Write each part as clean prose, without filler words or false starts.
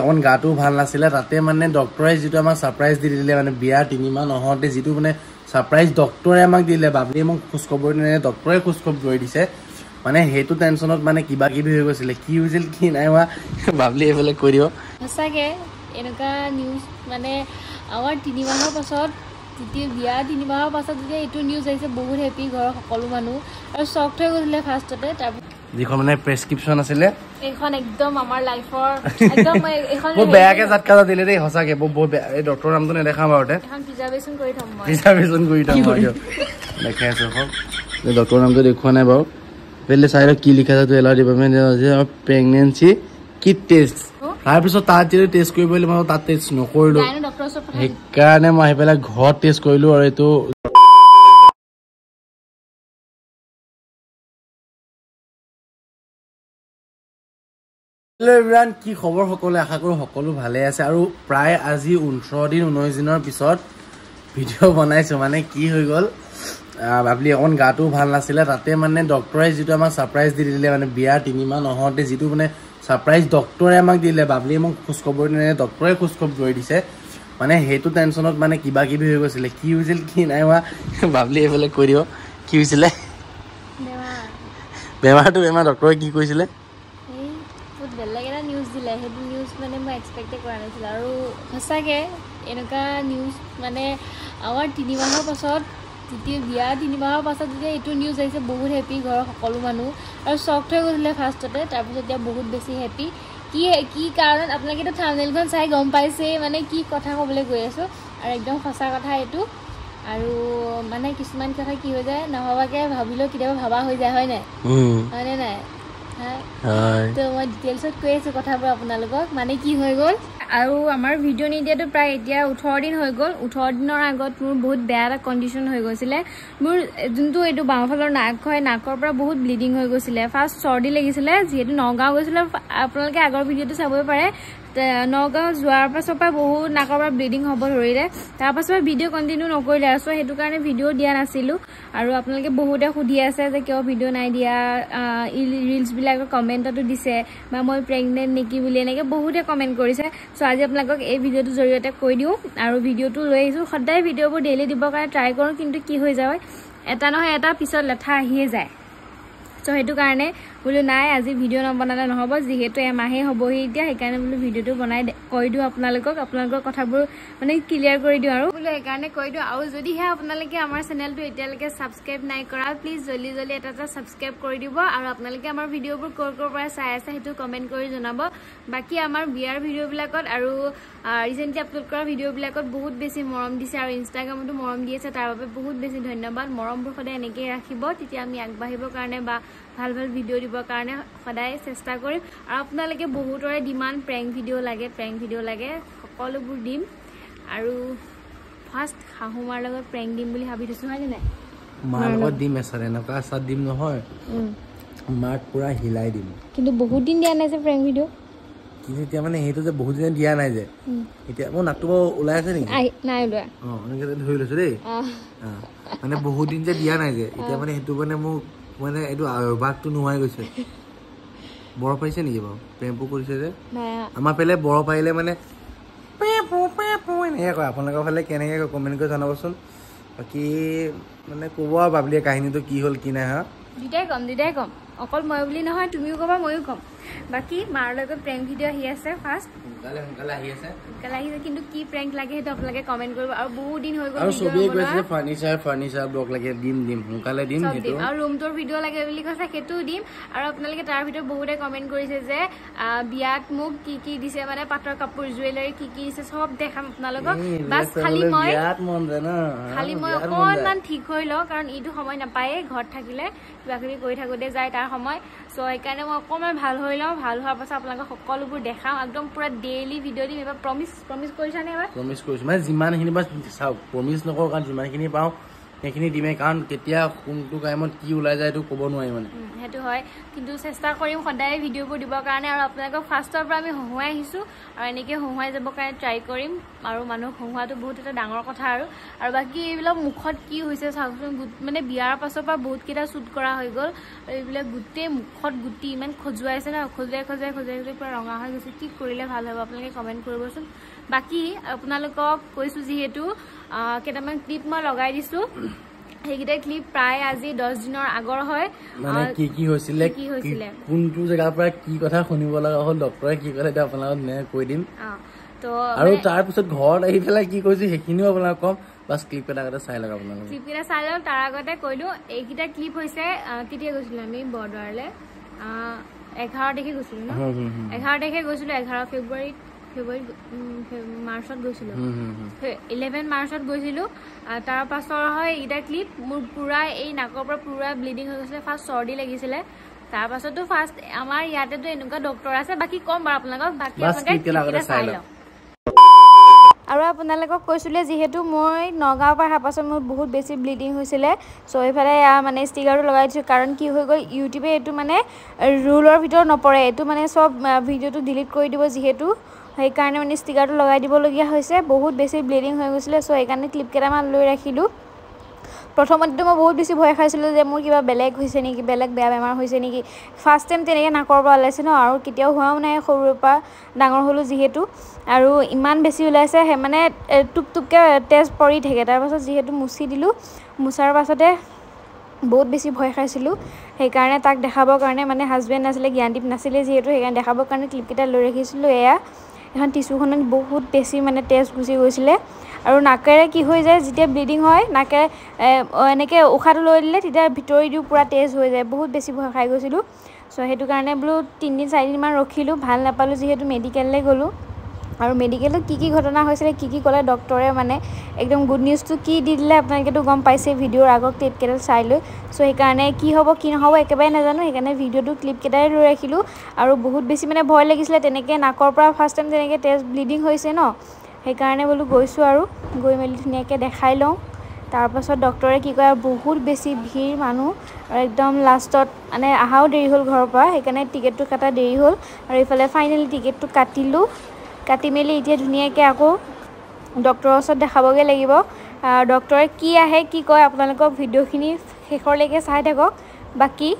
এখন গাটো ভাল নাছিলে তাতে মানে ডক্টৰে যেটো আমাক সাৰপ্ৰাইজ দি দিলে মানে বিয়া 3 মাহ নহতে যেটো মানে সাৰপ্ৰাইজ ডক্টৰে আমাক দিলে বাবলি মোক খুশখবৰ দিলে ডক্টৰে খুশখবৰ কৰি দিছে মানে হেতু টেনচনত মানে কিবা কিবি হৈ গৈছিল কি হৈছিল কি নাই হোৱা বাবলি এফালে কৈ দিও সঁচাকে এনেকা নিউজ মানে আমাৰ 3 মাহৰ পাছত তৃতীয় বিয়া 3 মাহৰ পাছত যে এটো নিউজ আহিছে বহুত হেপি ঘৰৰ সকলো মানুহ আৰু শক হৈ গৈছিলে ফাৰ্ষ্টতে তাৰ যিখন মানে প্ৰেছক্ৰিপচন আছিল এখন একদম আমাৰ লাইফৰ একদম এখন বহুত বেয়াকে জাতকা দিলে দেই হসাকে বহুত বেয়া এই ডক্টৰ নামটো নেদেখা বাৰতে এখন প্ৰিজাৰ্ভেশন কৰি থম মই দেখাই আছো হক এই ডক্টৰ নামটো দেখুৱা নাই বাৰু পেলে চাইৰ কি লিখা আছে তো এলাৰ ডিপাৰ্টমেন্ট যে প্ৰেগনেন্সি কিট টেষ্ট তাৰ পিছত তাত যে টেষ্ট কৰিবলৈ মই তাত টেষ্ট নকৰিলো সেইকাৰণে মই আহি পেলাই ঘৰত টেষ্ট কৰিলো আৰু এইটো এভৰিৱান কি খবৰ সকলো আশা কৰো সকলো ভালে আছে আৰু প্ৰায় আজি 19 দিন 19 দিনৰ পিছত ভিডিও বনাইছো মানে কি হৈ গল বাবলি এখন গাটো ভাল নাছিলে তাতে মানে ডক্টৰে যেটো আমাক সাৰপ্ৰাইজ দি দিলে মানে বিয়া 3 মাহ নহতে যেটো মানে সাৰপ্ৰাইজ ডক্টৰে আমাক দিলে বাবলি মোক খুশখবৰ দিলে ডক্টৰে খুশখবৰ কৰি দিছে মানে হেতু টেনচনত মানে কিবা কিবি হৈ গৈছিল কি হৈছিল কি নাই হোৱা বাবলি এফালে কৈ দিও কি হৈছিল বেমাৰটো ডক্টৰে কি কৈছিলে বেলেগেটা নিউজ দিলে হেতু নিউজ মানে মই এক্সপেক্ট কৰা নাছিল আৰু সঁচাকে এনেকা নিউজ মানে আমাৰ 3 মাহৰ পাছত তৃতীয় বিয়া 3 মাহৰ পাছত যে এটো নিউজ আহিছে বহুত হেপি ঘৰৰ সকলো মানুহ আৰু শক হৈ গৈছিলে ফাৰ্ষ্টতে তাৰ পিছত এতিয়া বহুত বেছি হেপি কি কাৰণ আপোনালোকে থাম্বনেইলখন চাই গম পাইছে মানে কি কথা ক'বলৈ গৈ আছো আৰু একদম সঁচা কথা এটো আৰু মানে কিছুমান কথা কি হৈ যায় নহবাকে ভাবিলো কিবা ভাবা হৈ যায় হয় নাই হয়নে নাই তো মই ডিটেইলছত কৈ আছো কথাবোৰ আপোনালোকক মানে কি হৈ গ'ল আৰু আমাৰ ভিডিও নিদিয়াটো প্ৰায় এতিয়া 18 দিন হৈ গ'ল 18 দিনৰ আগত মোৰ বহুত বেয়া এটা কণ্ডিশ্যন হৈ গৈছিলে মোৰ যোনটো এইটো বাওঁফালৰ নাক হয় নাকৰ পৰা বহুত ব্লিডিং হৈ গৈছিলে ফাৰ্ষ্ট চৰ্দি লাগিছিলে যেহেতু নগাঁও গৈছিলে আপোনালোকে আগৰ ভিডিওটো চাবই পাৰে নগাঁও যোৱাৰ পাছৰ পৰা বহুত নাকৰ পৰা ব্লিডিং হ'ব ধৰিলে তাৰ পাছৰ ভিডিও কন্টিনিউ নকৰিলে আৰু সেইটো কাৰণে ভিডিও দিয়া নাছিলো আৰু আপোনালোকে বহুতে সুধি আছে যে কিয় ভিডিও নাই দিয়া ৰিলস বিলাকৰ কমেন্টটো দিছে বা মই প্ৰেগনেন্ট নেকি বুলি এনেকে বহুতে কমেন্ট কৰিছে সো আজি আপোনালোকক এই ভিডিওটো জৰিয়তে কৈ দিও আৰু ভিডিওটো লৈ আহিছো সদায় ভিডিওবোৰ ডেইলি দিবৰ কাৰণে ট্ৰাই কৰো কিন্তু কি হৈ যায় এটা নহয় এটা পিছত লেঠা আহিয়ে যায় সো হেতু কাৰণে বুলো নাই আজি ভিডিও নবনালে নহব যেহেতু এমাহে হবহি এতিয়া সেইকাৰণে বুলো ভিডিওটো বনাই কৈ দিও আপোনালোকৰ কথাবোৰ মানে ক্লিয়াৰ কৰি দিও আৰু বুলো সেইকাৰণে কৈ দিও আৰু যদি হে আপোনালোকে আমাৰ চেনেলটো এতিয়ালৈকে সাবস্ক্ৰাইব নাই কৰা প্লিজ জলদি এটা সাবস্ক্ৰাইব কৰি দিব আৰু আপোনালোকে আমাৰ ভিডিওবোৰ কৰ পৰা চাই আছে হেতু কমেন্ট কৰি জনাব বাকি আমাৰ বিয়াৰ ভিডিও বিলাকত আৰু ৰিসেন্টলি আপলোড কৰা ভিডিও বিলাকত বহুত বেছি মৰম দিছে আৰু ইনষ্টাগ্ৰামতো মৰম দি আছে তাৰ বাবে বহুত বেছি ধন্যবাদ মৰমবোৰ সদায় এনেকৈ ৰাখিব তেতিয়া আমি আগবাঢ়িবৰ কাৰণে বা ভাল ভিডিও দিবৰ কাৰণে সদায় চেষ্টা কৰিম আৰু আপোনালোকে বহুতৰে ডিমান্ড প্ৰেংক ভিডিও লাগে সকলোবোৰ দিম আৰু ফাৰ্ষ্ট শাহুমাৰ লগত প্ৰেংক দিম বুলি ভাবি থৈছো হয় নাই মাৰ লগত দিম এছাৰ এনেকা আছাৰ দিম নহয় মাক পুৰা হিলাই দিম কিন্তু বহুত দিন দিয়া নাই যে প্ৰেংক ভিডিও কিন্তু এতিয়া মানে হেতু যে বহুত দিন দিয়া নাই যে এতিয়া মই নাটক ওলাই আছে নেকি নাই ওলোৱা এনেকে ধৰি লৈছো দেই মানে বহুত দিন যে দিয়া নাই যে এতিয়া মানে হেতু মানে মোক মানে এইটো অভ্যাসটো নোহাই গৈছে বড় পাইছে নেকি বাৰু প্ৰেমপু কৰিছে যে আমাৰ পেলে বড় পাইলে মানে এনেকৈ কয় আপোনালোকৰ ফালে কেনেকৈ কমেণ্ট কৰি জনাবচোন বাকী মানে ক'ব আৰু বাবলিয়ে কাহিনীটো কি হ'ল কি নাই হা দুটাই কম অকল মই বুলি নহয় তুমিও ক'বা ময়ো ক'ম বাকি মাৰ লগত প্ৰেংক ভিডিও আহি আছে ফাৰ্ষ্ট সোনকালে আহি আছে কিন্তু কি প্ৰেংক লাগে সেইটো আপোনালোকে কমেন্ট কৰিব আৰু বহুত দিন হৈ গ'ল আৰু সবেই কৈছে ফাৰ্নিচাৰ ব্লগ লাগে দিম সোনকালে দিম সেইটো আৰু ৰুম টুৰ ভিডিও লাগে বুলি কৈছে সেইটো দিম আৰু আপোনালোকে তাৰ ভিতৰত বহুতে কমেন্ট কৰিছে যে বিয়াত মোক কি দিছে মানে পাটৰ কাপোৰ জুৱেলাৰী কি দিছে সব দেখাম আপোনালোকক বাস খালি মই অকণমান ঠিক হৈ লওঁ কাৰণ এইটো সময় নাপায়ে ঘৰত থাকিলে কিবা কিবি কৰি থাকোঁতে যায় তাৰ সময় সো সেইকাৰণে মই অকণমান ভাল হৈ লওঁ ভাল হোৱাৰ পাছত আপোনালোকক সকলোবোৰ দেখাম একদম পুৰা ডেইলি ভিডিও দিম এবাৰ প্ৰমিছ কৰিছানে এবাৰ প্ৰমিছ কৰিছো মানে যিমানখিনি বা চাওক প্ৰমিছ নকৰো কাৰণ যিমানখিনি পাওঁ সেইখিনি দিমেই কাৰণ কেতিয়া কোনটো টাইমত কি ওলাই যায় এইটো ক'ব নোৱাৰি মানে সেইটো হয় কিন্তু চেষ্টা কৰিম সদায় ভিডিঅ'বোৰ দিবৰ কাৰণে আৰু আপোনালোকক ফাৰ্ষ্টৰ পৰা আমি হহুৱাই আহিছোঁ আৰু এনেকৈ হহুৱাই যাবৰ কাৰণে ট্ৰাই কৰিম আৰু মানুহক হহুৱাটো বহুত এটা ডাঙৰ কথা আৰু বাকী এইবিলাক মুখত কি হৈছে চাওকচোন মানে বিয়াৰ পাছৰ পৰা বহুতকেইটা শ্বুট কৰা হৈ গ'ল আৰু এইবিলাক গোটেই মুখত গুটি ইমান খজুৱাইছে ন খজুৱাই পূৰা ৰঙা হৈ গৈছে কি কৰিলে ভাল হ'ব আপোনালোকে কমেণ্ট কৰিবচোন বাকী আপোনালোকক কৈছোঁ যিহেতু কেইটামান ক্লিপ মই লগাই দিছোঁ সেইকেইটা ক্লিপ প্ৰায় আজি 10 দিনৰ আগৰ হয় মানে কি হৈছিলে কোনটো জেগাৰ পৰা কি কথা শুনিব লগা হ'ল ডক্টৰে কি ক'লে এতিয়া আপোনালোকক কৈ দিম আৰু তাৰপিছত ঘৰত আহি পেলাই কি কৈছো সেইখিনিও আপোনালোকক কম বাছ ক্লিপ এটা চাই লওক আপোনালোকে ক্লিপ এটা চাই লওক তাৰ আগতে কৈ দিওঁ এইকেইটা ক্লিপ হৈছে কেতিয়া গৈছিলোঁ আমি বৰদোৱাৰলৈ 11 তাৰিখে গৈছিলোঁ ন 11 তাৰিখে গৈছিলোঁ 11 ফেব্ৰুৱাৰীত মাৰ্চত গৈছিলোঁ 11 মাৰ্চত গৈছিলোঁ তাৰ পাছৰ হয় এইকেইটা ক্লিপ মোৰ পূৰা এই নাকৰ পৰা পূৰা ব্লিডিং হৈ গৈছিলে ফাৰ্ষ্ট চৰ্দি লাগিছিলে তাৰ পাছতো ফাৰ্ষ্ট আমাৰ ইয়াতেতো এনেকুৱা ডক্টৰ আছে বাকী কম বাৰু আপোনালোকক বাকী আপোনালোকে চাই লওক আৰু আপোনালোকক কৈছিলে যিহেতু মই নগাঁৱৰ পৰা অহাৰ পাছত মোৰ বহুত বেছি ব্লিডিং হৈছিলে চ' এইফালে মানে ষ্টিকাৰটো লগাই দিছোঁ কাৰণ কি হৈ গ'ল ইউটিউবে এইটো মানে ৰুলৰ ভিতৰত নপৰে এইটো মানে চব ভিডিঅ'টো ডিলিট কৰি দিব যিহেতু সেইকাৰণে মানে ষ্টিকাৰটো লগাই দিবলগীয়া হৈছে বহুত বেছি ব্লিডিং হৈ গৈছিলে চ' সেইকাৰণে ক্লিপ কেইটামান লৈ ৰাখিলোঁ প্ৰথমতেতো মই বহুত বেছি ভয় খাইছিলোঁ যে মোৰ কিবা বেলেগ হৈছে নেকি বেলেগ বেয়া বেমাৰ হৈছে নেকি ফাৰ্ষ্ট টাইম তেনেকৈ নাকৰ পৰা ওলাইছে ন আৰু কেতিয়াও হোৱাও নাই সৰুৰ পৰা ডাঙৰ হ'লোঁ যিহেতু আৰু ইমান বেছি ওলাইছে মানে টুপটুপকৈ তেজ পৰি থাকে তাৰপাছত যিহেতু মুচি দিলোঁ মুচাৰ পাছতে বহুত বেছি ভয় খাইছিলোঁ সেইকাৰণে তাক দেখাবৰ কাৰণে মানে হাজবেণ্ড নাছিলে জ্ঞানদীপ নাছিলে যিহেতু সেইকাৰণে দেখাবৰ কাৰণে ক্লিপকেইটা লৈ ৰাখিছিলোঁ এয়া এখন টিচুখনত বহুত বেছি মানে তেজ গুচি গৈছিলে আৰু নাকেৰে কি হৈ যায় যেতিয়া ব্লিডিং হয় নাকেৰে এনেকৈ উশাহটো লৈ দিলে তেতিয়া ভিতৰিদিও পূৰা তেজ হৈ যায় বহুত বেছি ভয় খাই গৈছিলোঁ চ' সেইটো কাৰণে বোলো 3-4 দিনমান ৰখিলোঁ ভাল নাপালোঁ যিহেতু মেডিকেললৈ গ'লোঁ আৰু মেডিকেলত কি ঘটনা হৈছিলে কি ক'লে ডক্টৰে মানে একদম গুড নিউজটো কি দি দিলে আপোনালোকেতো গম পাইছে ভিডিঅ'ৰ আগত ক্লিপকেইডাল চাই লৈ চ' সেইকাৰণে কি হ'ব কি নহ'ব একেবাৰে নাজানো সেইকাৰণে ভিডিঅ'টো ক্লিপকেইটাই লৈ ৰাখিলোঁ আৰু বহুত বেছি মানে ভয় লাগিছিলে তেনেকৈ নাকৰ পৰা ফাৰ্ষ্ট টাইম তেনেকৈ তেজ ব্লিডিং হৈছে ন সেইকাৰণে বোলো গৈছোঁ আৰু গৈ মেলি ধুনীয়াকৈ দেখাই লওঁ তাৰপাছত ডক্টৰে কি কয় বহুত বেছি ভিৰ মানুহ আৰু একদম লাষ্টত মানে অহাও দেৰি হ'ল ঘৰৰ পৰা সেইকাৰণে টিকেটটো কটা দেৰি হ'ল আৰু এইফালে ফাইনেলি টিকেটটো কাটি মেলি এতিয়া ধুনীয়াকৈ আকৌ ডক্টৰৰ ওচৰত দেখাবগৈ লাগিব ডক্টৰে কি আহে কি কয় আপোনালোকক ভিডিঅ'খিনি শেষৰলৈকে চাই থাকক বাকী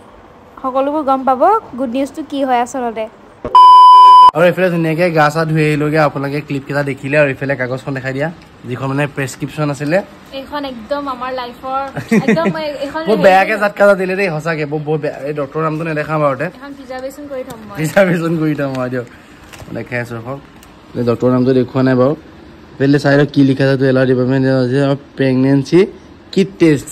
সকলোবোৰ গম পাব গুড নিউজটো কি হয় আচলতে আৰু এইফালে ধুনীয়াকৈ গা চা ধুই আহিলোগৈ আপোনালোকে ক্লিপকেইটা দেখিলে আৰু এইফালে কাগজখন দেখাই দিয়া যিখন মানে প্ৰেছক্ৰিপশ্যন আছিলে এইখন একদম আমাৰ লাইফৰ একদম এইখন বহুত বেয়াকৈ জাতকা দিলে দেই সঁচাকৈ বহুত বেয়া এই ডক্টৰৰ নামটো নেদেখাম বাৰু এখন প্ৰিজাৰ্ভেশ্যন কৰি থ'ম মই দিয়ক দেখাই আছোঁ হওক ডক্টৰৰ নামটো দেখুওৱা নাই বাৰু পেলে চাই লওক কি লিখা আছে এলাৰ ডিপাৰ্টমেণ্ট প্ৰেগনেঞ্চি কিট টেষ্ট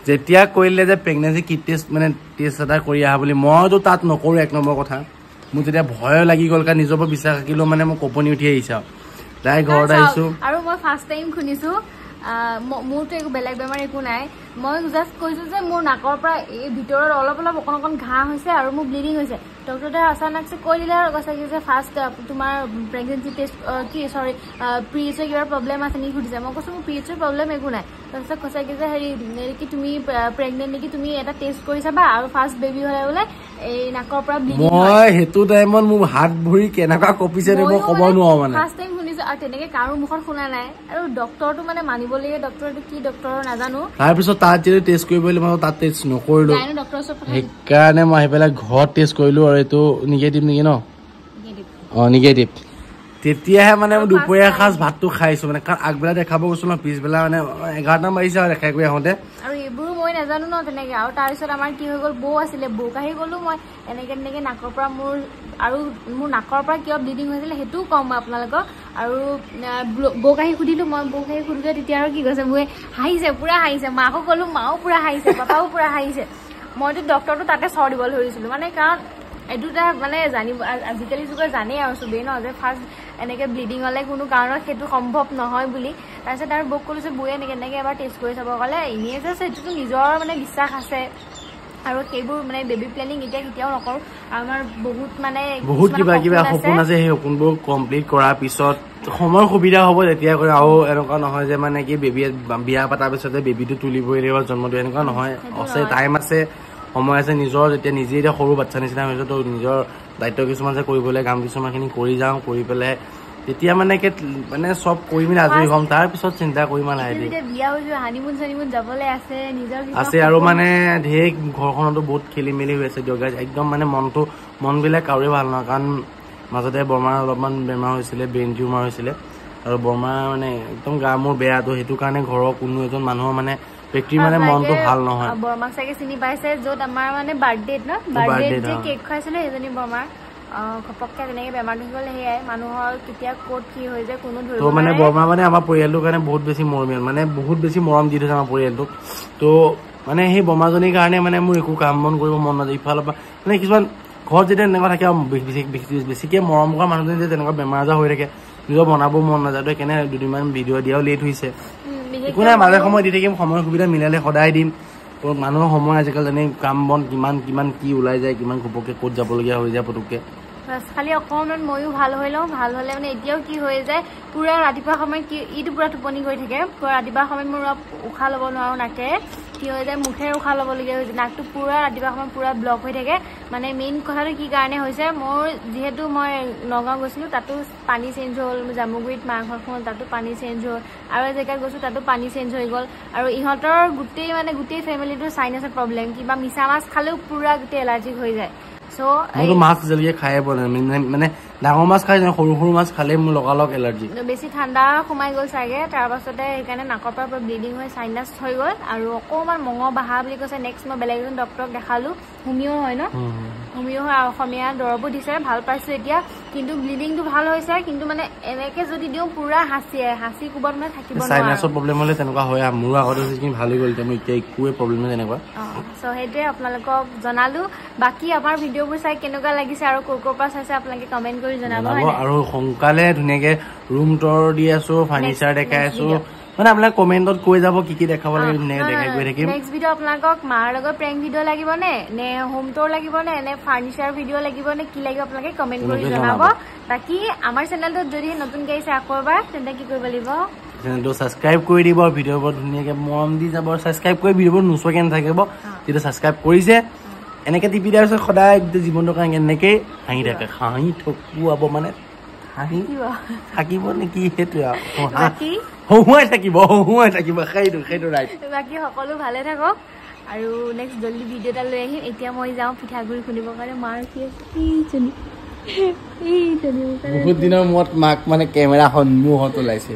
যেতিয়া কৰিলে যে প্ৰেগনেঞ্চি কিট টেষ্ট মানে টেষ্ট এটা কৰি আহা বুলি মইতো তাত নকৰোঁ 1 নম্বৰ কথা মোৰ তেতিয়া ভয় লাগি গ'ল কাৰণ নিজৰ পৰা বিশ্বাস থাকিলেও মানে মই কঁপনি উঠি আহিছোঁ তাই ঘৰত আহিছোঁ আৰু মই ফাৰ্ষ্ট টাইম শুনিছোঁ মোৰতো একো বেলেগ বেমাৰ একো নাই মই জাষ্ট কৈছোঁ যে মোৰ নাকৰ পৰা এই ভিতৰত অলপ অকণ ঘাঁহ হৈছে আৰু মোৰ ব্লিডিং হৈছে ডক্টৰে আচানকছে কৈ দিলে আৰু কৈছে যে ফাৰ্ষ্ট তোমাৰ প্ৰেগনেঞ্চি টেষ্ট পিৰিয়ডছৰ কিবা প্ৰব্লেম আছে নেকি সুধিছে মই কৈছোঁ মোৰ পিৰিয়ডছৰ প্ৰব্লেম একো নাই তাৰপিছত কৈছে যে হেৰি কি তুমি প্ৰেগনেণ্ট নেকি তুমি এটা টেষ্ট কৰি চাবা আৰু ফাৰ্ষ্ট বেবী হ'লে বোলে এই নাকৰ পৰা ব্লিডিং মই সেইটো টাইমত মোৰ হাত ভৰি কেনেকুৱা কঁপিছে মই ক'ব নোৱাৰো মানে ফাৰ্ষ্ট টাইম শুনিছোঁ আৰু তেনেকৈ কাৰো মুখত শুনা নাই আৰু ডক্টৰটো মানে মানিবলগীয়া ডক্টৰটো কি ডক্টৰ নাজানো তাৰপিছত তাত যদি টেষ্ট কৰিব মই তাত টেষ্ট নকৰিলোঁ সেইকাৰণে মই আহি পেলাই ঘৰত টেষ্ট কৰিলোঁ আৰু এইটো নিগেটিভ নেকি ন নিগেটিভ তেতিয়াহে মানে মই দুপৰীয়া সাঁজ ভাতটো খাইছোঁ মানে কাৰণ আগবেলা দেখাব গৈছোঁ ন পিছবেলা মানে 11টা বাজিছে আৰু দেখাই কৰি আহোঁতে আৰু এইবোৰো মই নাজানো ন তেনেকৈ আৰু তাৰপিছত আমাৰ কি হৈ গ'ল বৌ আছিলে বৌক আহি গ'লোঁ মই এনেকৈ নাকৰ পৰা মোৰ নাকৰ পৰা কিয় ব্লিডিং হৈছিলে সেইটোও কম মই আপোনালোকক আৰু বৌক আহি সুধিলোঁ মই বৌক আহি সুধোঁতে তেতিয়া আৰু কি কৈছে বৌয়ে হাঁহিছে পূৰা হাঁহিছে মাকো ক'লোঁ মাও পূৰা হাঁহিছে পাপাও পূৰা হাঁহিছে মইতো ডক্টৰটো তাতে চৰ দিব ধৰিছিলোঁ মানে কাৰণ এইটো এটা মানে জানিব আজিকালি যুগৰ জানেই আৰু চবেই ন যে ফাৰ্ষ্ট এনেকৈ ব্লিডিং হ'লে কোনো কাৰণত সেইটো সম্ভৱ নহয় বুলি তাৰপিছত আৰু বৌক ক'লোঁ যে বৌয়ে এনেকৈ এবাৰ টেষ্ট কৰি চাব ক'লে এনেই জাষ্ট সেইটোতো নিজৰ মানে বিশ্বাস আছে আৰু সেইবোৰ মানে বেবি প্লেনিং এতিয়া কেতিয়াও নকৰোঁ আমাৰ বহুত কিবা কিবা সপোন আছে সেই সপোনবোৰ কমপ্লিট কৰাৰ পিছত সময় সুবিধা হ'ব তেতিয়া কৰি আৰু এনেকুৱা নহয় যে মানে কি বেবী বিয়া পতাৰ পিছতে বেবীটো তুলিবই লাগিব জন্ম দিব এনেকুৱা নহয় আছে টাইম আছে সময় আছে নিজৰ যেতিয়া নিজে এতিয়া সৰু বাচ্চা নিচিনা হৈছে তো নিজৰ দায়িত্ব কিছুমান যে কৰিবলৈ কাম কিছুমানখিনি কৰি যাওঁ কৰি পেলাই তেতিয়া মানে মানে চব কৰি মেলি আজৰি হ'ম তাৰ পিছত চিন্তা কৰিম আছে আৰু মানে ঢেৰ ঘৰখনতো বহুত খেলি মেলি হৈ আছে দিয়ক একদম মানে মনবিলাক কাৰোৰে ভাল নহয় কাৰণ মাজতে বৰমাৰ অলপমান বেমাৰ হৈছিলে ব্ৰেইন টিউমাৰ হৈছিলে আৰু বৰমাৰ মানে একদম গা মোৰ বেয়াটো সেইটো কাৰণে ঘৰৰ কোনো এজন মানুহৰ মানে ব্যক্তিৰ মানে মনটো ভাল নহয় বৰমাক চাগে চিনি পাইছে য'ত আমাৰ মানে বাৰ্থডেত ন বাৰ্থডেত যে কেক খুৱাইছিলে সেইজনী বৰমাৰ ঘপককে তেনেকে বেমাৰ হৈ গ'ল সেয়াই মানুহৰ কেতিয়া ক'ত কি হৈ যায় কোনো ধৰিব নোৱাৰে মানে বৰমা মানে আমাৰ পৰিয়ালটোৰ কাৰণে বহুত বেছি মৰমীয়াল মানে বহুত বেছি মৰম দি থৈছে আমাৰ পৰিয়ালটোক তো মানে সেই বৰমাজনীৰ কাৰণে মানে মোৰ একো কাম বন কৰিব মন নাযায় ইফালৰ পৰা মানে কিছুমান ঘৰত যেতিয়া এনেকুৱা থাকে বেছিকে মৰম কৰা মানুহজনী যে তেনেকুৱা বেমাৰ আজাৰ হৈ থাকে নিজৰ বনাব মন নাযায় তো সেইকাৰণে দুদিনমান ভিডিঅ' দিয়াও লেট হৈছে একো নাই মাজে সময় দি থাকিম সময় সুবিধা মিলালে সদায় দিম মানুহৰ সময় আজিকালি জানি কাম বন কিমান কি ওলাই যায় কিমান ঘপককে ক'ত যাবলগীয়া হৈ যায় পটুককে খালি অকণমান ময়ো ভাল হৈ লওঁ ভাল হ'লে মানে এতিয়াও কি হৈ যায় পুৰা ৰাতিপুৱা সময়ত কি ইটো পুৰা টোপনি গৈ থাকে পুৰা ৰাতিপুৱা সময়ত মোৰ উশাহ ল'ব নোৱাৰোঁ নাকেৰে কি হৈ যায় মুখেৰে উশাহ ল'বলগীয়া হৈছে নাকটো পুৰা ৰাতিপুৱা সময়ত পুৰা ব্লক হৈ থাকে মানে মেইন কথাটো কি কাৰণে হৈছে মোৰ যিহেতু মই নগাঁও গৈছিলোঁ তাতো পানী চেঞ্জ হ'ল জামুগুৰিত মাৰ ঘৰখন তাতো পানী চেঞ্জ হ'ল আৰু জেগাত গৈছোঁ তাতো পানী চেঞ্জ হৈ গ'ল আৰু ইহঁতৰ গোটেই ফেমিলিটোৰ চাইনাছৰ প্ৰব্লেম কিবা মিছা মাছ খালেও পুৰা গোটেই এলাৰ্জিক হৈ যায় মইতো মাছ যেনেকে খাই পোৱা নাই মানে ডাঙৰ মাছ খাই সৰু সৰু মাছ খালে মোৰ লগালগ এলাৰ্জি বেছি ঠাণ্ডা সোমাই গ'ল চাগে তাৰ পাছতে সেইকাৰণে নাকৰ পৰা ব্লিডিং হৈ চাইনাছ হৈ গ'ল আৰু অকণমান মঙহ বাহা বুলি কৈছে নেক্সট মই বেলেগ এজন ডক্টৰক দেখালোঁ হোমিঅ' হয় ন হোমিঅ' হয় অসমীয়া দৰৱো দিছে ভাল পাইছোঁ এতিয়া কিন্তু ব্লিডিংটো ভাল হৈছে কিন্তু মানে এনেকে যদি দিওঁ পুৰা হাঁচি কোবত মানে থাকিব নোৱাৰে চাইনাছৰ প্ৰব্লেম হ'লে তেনেকুৱা হয় মোৰ আগতে যিখিনি ভাল হৈ গ'ল এতিয়া মোৰ এতিয়া একোৱে প্ৰব্লেম নাই তেনেকুৱা সেইটোৱে আপোনালোকক জনালোঁ বাকী আমাৰ ভিডিঅ'বোৰ চাই কেনেকুৱা লাগিছে আৰু ক'ৰ পৰা চাইছে আপোনালোকে কমেণ্ট কৰি জনাব আৰু সোনকালে ধুনীয়াকে ৰুম টৰ দি আছো ফাৰ্নিচাৰ দেখাই আছো মানে আপোনাক কমেণ্টত কৈ যাব কি দেখাব লাগে ধুনীয়াকে দেখাই গৈ থাকিম নেক্সট ভিডিঅ' আপোনালোকক মাৰ লগত প্ৰেংক ভিডিঅ' লাগিব নে হোম টৰ লাগিব নে ফাৰ্নিচাৰ ভিডিঅ' লাগিব নে কি লাগিব আপোনালোকে কমেণ্ট কৰি জনাব বাকী আমাৰ চেনেলটোত যদি নতুনকৈ আহিছে আকৌ এবাৰ তেন্তে কি কৰিব লাগিব চেনেলটো ছাবস্ক্ৰাইব কৰি দিব ভিডিঅ'বোৰ ধুনীয়াকে মৰম দি যাব ছাবস্ক্ৰাইব কৰি ভিডিঅ'বোৰ নোচোৱাকৈ নাথাকিব যেতিয়া ছাবস্ক্ৰাইব কৰিছে এনেকে টিপি দিয়াৰ পিছত সদায় গোটেই জীৱনটোৰ কাৰণে এনেকেই হাঁহি থাকে হাঁহি ঠকুৱাব মানে হাঁহি থাকিব নেকি সেইটোৱে হহুৱাই থাকিব সেইটো ৰাইট বাকী সকলো ভালে থাকক আৰু নেক্সট জল্দি ভিডিঅ' এটা লৈ আহিম এতিয়া মই যাওঁ পিঠাগুড়ি খুন্দিবৰ কাৰণে মাৰ কি আছে বহুত দিনৰ মূৰত মাক মানে কেমেৰা সন্মুখত ওলাইছে